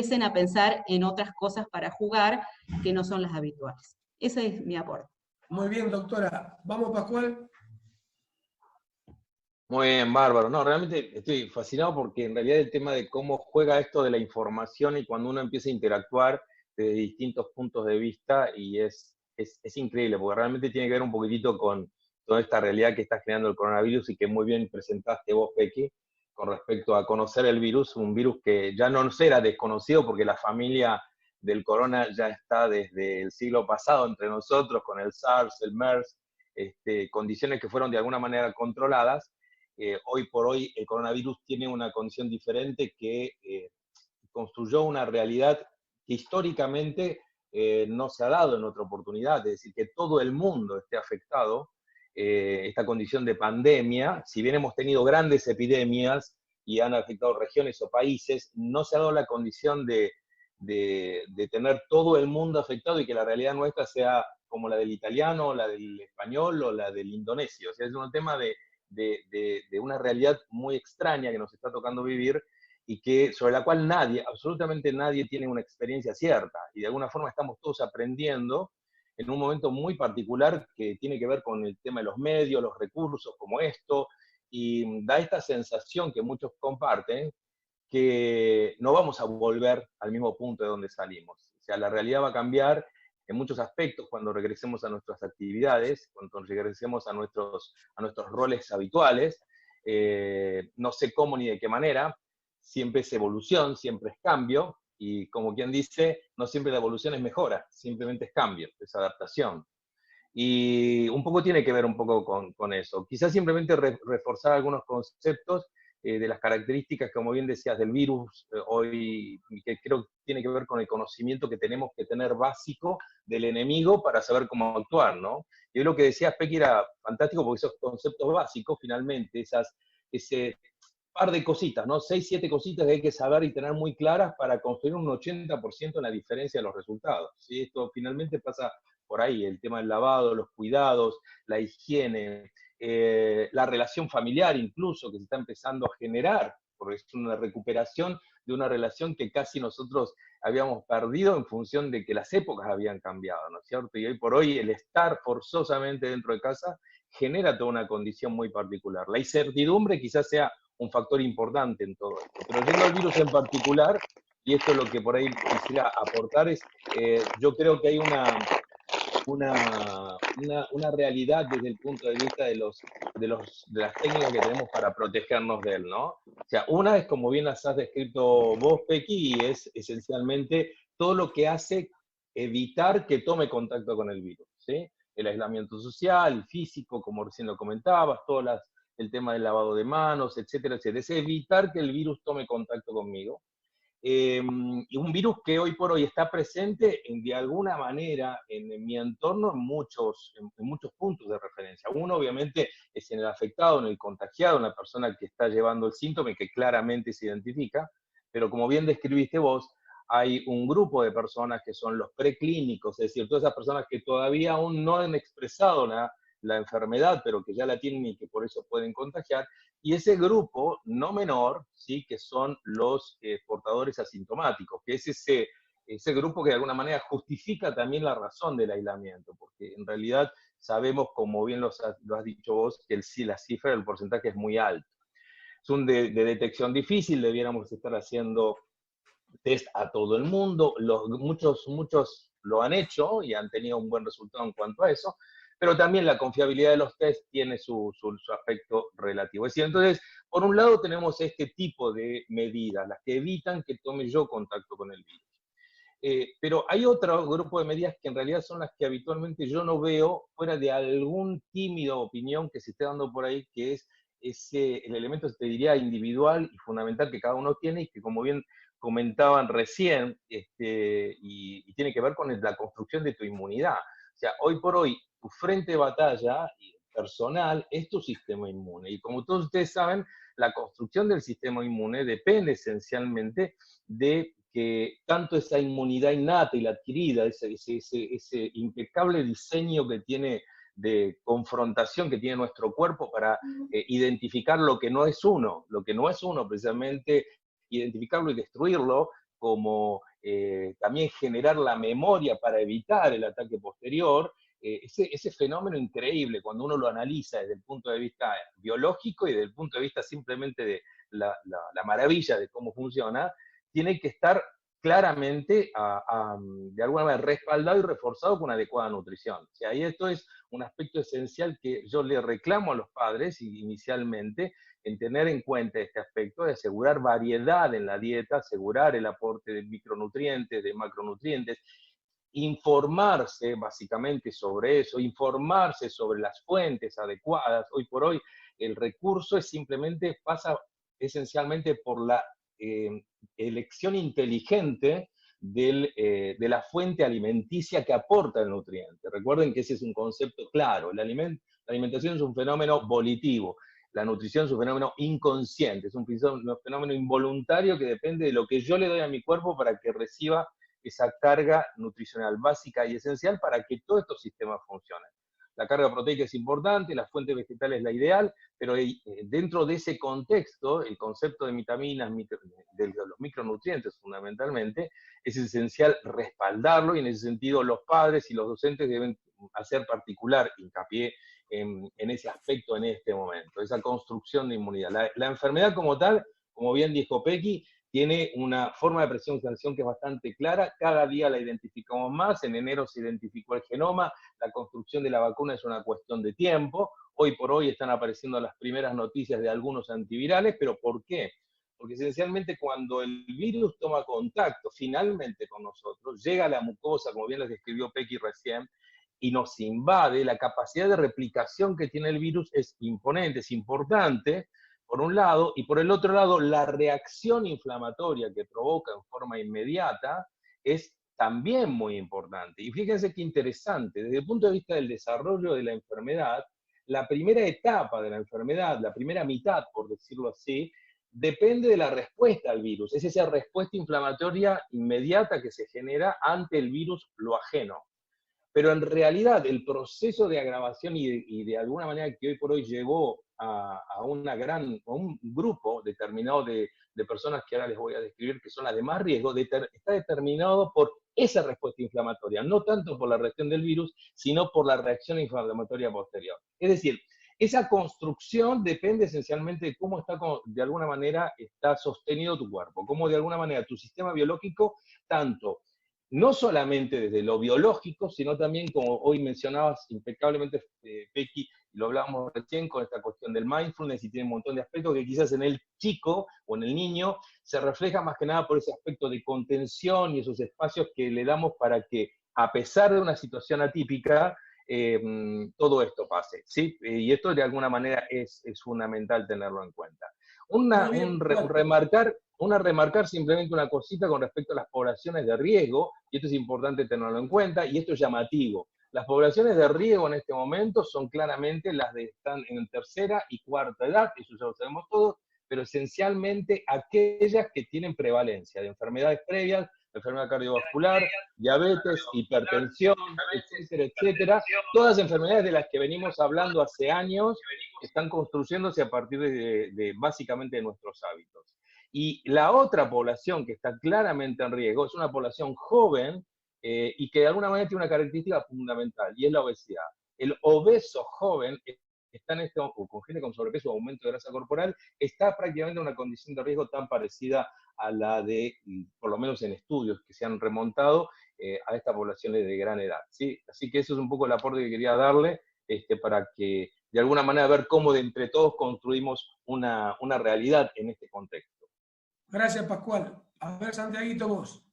empiecen a pensar en otras cosas para jugar que no son las habituales. Ese es mi aporte. Muy bien, doctora. ¿Vamos, Pascual? Muy bien, bárbaro. No, realmente estoy fascinado porque en realidad el tema de cómo juega esto de la información y cuando uno empieza a interactuar desde distintos puntos de vista y es increíble, porque realmente tiene que ver un poquitito con toda esta realidad que está generando el coronavirus y que muy bien presentaste vos, Becky, con respecto a conocer el virus, un virus que ya no era desconocido porque la familia del corona ya está desde el siglo pasado entre nosotros, con el SARS, el MERS, condiciones que fueron de alguna manera controladas. Hoy por hoy el coronavirus tiene una condición diferente que construyó una realidad que históricamente no se ha dado en otra oportunidad, es decir, que todo el mundo esté afectado, esta condición de pandemia, si bien hemos tenido grandes epidemias y han afectado regiones o países, no se ha dado la condición de tener todo el mundo afectado y que la realidad nuestra sea como la del italiano, la del español o la del indonesio. O sea, es un tema de una realidad muy extraña que nos está tocando vivir y que, sobre la cual nadie, absolutamente nadie tiene una experiencia cierta. Y de alguna forma estamos todos aprendiendo en un momento muy particular que tiene que ver con el tema de los medios, los recursos como esto, y da esta sensación que muchos comparten, que no vamos a volver al mismo punto de donde salimos. O sea, la realidad va a cambiar en muchos aspectos cuando regresemos a nuestras actividades, cuando regresemos a nuestros roles habituales. No sé cómo ni de qué manera, siempre es evolución, siempre es cambio, y como quien dice, no siempre la evolución es mejora, simplemente es cambio, es adaptación. Y un poco tiene que ver un poco con eso. Quizás simplemente reforzar algunos conceptos de las características, como bien decías, del virus hoy, que creo que tiene que ver con el conocimiento que tenemos que tener básico del enemigo para saber cómo actuar, ¿no? Y lo que decías, Pequi, era fantástico porque esos conceptos básicos, finalmente, ese par de cositas, ¿no? 6, 7 cositas que hay que saber y tener muy claras para construir un 80% en la diferencia de los resultados, ¿sí? Esto finalmente pasa por ahí, el tema del lavado, los cuidados, la higiene, la relación familiar incluso, que se está empezando a generar, porque es una recuperación de una relación que casi nosotros habíamos perdido en función de que las épocas habían cambiado, ¿no es cierto? Y hoy por hoy el estar forzosamente dentro de casa genera toda una condición muy particular. La incertidumbre quizás sea un factor importante en todo esto, pero yendo al virus en particular, y esto es lo que por ahí quisiera aportar, es yo creo que hay una realidad desde el punto de vista de las técnicas que tenemos para protegernos de él, ¿no? O sea, una es, como bien las has descrito vos, Pequi, y es esencialmente todo lo que hace evitar que tome contacto con el virus, ¿sí? El aislamiento social, físico, como recién lo comentabas, el tema del lavado de manos, etcétera, etcétera. Es evitar que el virus tome contacto conmigo. Y un virus que hoy por hoy está presente de alguna manera en mi entorno en muchos puntos de referencia. Uno obviamente es en el afectado, en el contagiado, en la persona que está llevando el síntoma y que claramente se identifica, pero como bien describiste vos, hay un grupo de personas que son los preclínicos, es decir, todas esas personas que todavía aún no han expresado la enfermedad, pero que ya la tienen y que por eso pueden contagiar, y ese grupo no menor, ¿sí? Que son los portadores asintomáticos, que es ese grupo que de alguna manera justifica también la razón del aislamiento, porque en realidad sabemos, como bien lo has dicho vos, que la cifra del porcentaje es muy alto. Es un de detección difícil, debiéramos estar haciendo test a todo el mundo, muchos lo han hecho y han tenido un buen resultado en cuanto a eso, pero también la confiabilidad de los test tiene su aspecto relativo. Es decir, entonces, por un lado tenemos este tipo de medidas, las que evitan que tome yo contacto con el virus. Pero hay otro grupo de medidas que en realidad son las que habitualmente yo no veo fuera de algún tímido opinión que se esté dando por ahí, que es el elemento, te diría, individual y fundamental que cada uno tiene y que, como bien comentaban recién, y tiene que ver con la construcción de tu inmunidad. O sea, hoy por hoy, tu frente de batalla personal es tu sistema inmune. Y como todos ustedes saben, la construcción del sistema inmune depende esencialmente de que tanto esa inmunidad innata y la adquirida, ese impecable diseño que tiene de confrontación que tiene nuestro cuerpo para identificar lo que no es uno precisamente, identificarlo y destruirlo como también generar la memoria para evitar el ataque posterior, ese fenómeno increíble, cuando uno lo analiza desde el punto de vista biológico y desde el punto de vista simplemente de la maravilla de cómo funciona, tiene que estar claramente de alguna manera respaldado y reforzado con adecuada nutrición. O sea, ahí esto es un aspecto esencial que yo le reclamo a los padres inicialmente, en tener en cuenta este aspecto de asegurar variedad en la dieta, asegurar el aporte de micronutrientes, de macronutrientes, informarse básicamente sobre eso, informarse sobre las fuentes adecuadas. Hoy por hoy el recurso pasa esencialmente por la elección inteligente de la fuente alimenticia que aporta el nutriente. Recuerden que ese es un concepto claro. La alimentación es un fenómeno volitivo, la nutrición es un fenómeno inconsciente, es un fenómeno involuntario que depende de lo que yo le doy a mi cuerpo para que reciba esa carga nutricional básica y esencial para que todos estos sistemas funcionen. La carga proteica es importante, la fuente vegetal es la ideal, pero dentro de ese contexto, el concepto de vitaminas, de los micronutrientes fundamentalmente, es esencial respaldarlo, y en ese sentido los padres y los docentes deben hacer particular hincapié en ese aspecto en este momento, esa construcción de inmunidad. La enfermedad como tal, como bien dijo Pequi, tiene una forma de presentación que es bastante clara, cada día la identificamos más, en enero se identificó el genoma, la construcción de la vacuna es una cuestión de tiempo, hoy por hoy están apareciendo las primeras noticias de algunos antivirales, pero ¿por qué? Porque esencialmente cuando el virus toma contacto finalmente con nosotros, llega a la mucosa, como bien les describió Pequi recién, y nos invade, la capacidad de replicación que tiene el virus es imponente, es importante, por un lado, y por el otro lado, la reacción inflamatoria que provoca en forma inmediata es también muy importante. Y fíjense qué interesante, desde el punto de vista del desarrollo de la enfermedad, la primera etapa de la enfermedad, la primera mitad, por decirlo así, depende de la respuesta al virus. Es esa respuesta inflamatoria inmediata que se genera ante el virus lo ajeno. Pero en realidad el proceso de agravación y de alguna manera que hoy por hoy llevó a un grupo determinado de personas que ahora les voy a describir que son las de más riesgo, está determinado por esa respuesta inflamatoria, no tanto por la reacción del virus, sino por la reacción inflamatoria posterior. Es decir, esa construcción depende esencialmente de cómo de alguna manera está sostenido tu cuerpo, cómo de alguna manera tu sistema biológico, tanto no solamente desde lo biológico, sino también, como hoy mencionabas impecablemente, Pequi, lo hablábamos recién con esta cuestión del mindfulness, y tiene un montón de aspectos que quizás en el chico o en el niño se refleja más que nada por ese aspecto de contención y esos espacios que le damos para que, a pesar de una situación atípica, todo esto pase, ¿sí? Y esto de alguna manera es fundamental tenerlo en cuenta. Remarcar simplemente una cosita con respecto a las poblaciones de riesgo, y esto es importante tenerlo en cuenta, y esto es llamativo. Las poblaciones de riesgo en este momento son claramente las que están en tercera y cuarta edad, eso ya lo sabemos todos, pero esencialmente aquellas que tienen prevalencia de enfermedades previas, enfermedad cardiovascular, diabetes, hipertensión, etcétera, etcétera. Todas las enfermedades de las que venimos hablando hace años están construyéndose a partir básicamente de nuestros hábitos. Y la otra población que está claramente en riesgo es una población joven y que de alguna manera tiene una característica fundamental, y es la obesidad. El obeso joven con gente con sobrepeso o aumento de grasa corporal, está prácticamente en una condición de riesgo tan parecida a la de, por lo menos en estudios que se han remontado, a estas poblaciones de gran edad, ¿sí? Así que eso es un poco el aporte que quería darle, para que de alguna manera ver cómo de entre todos construimos una realidad en este contexto. Gracias, Pascual. A ver, Santiaguito, vos.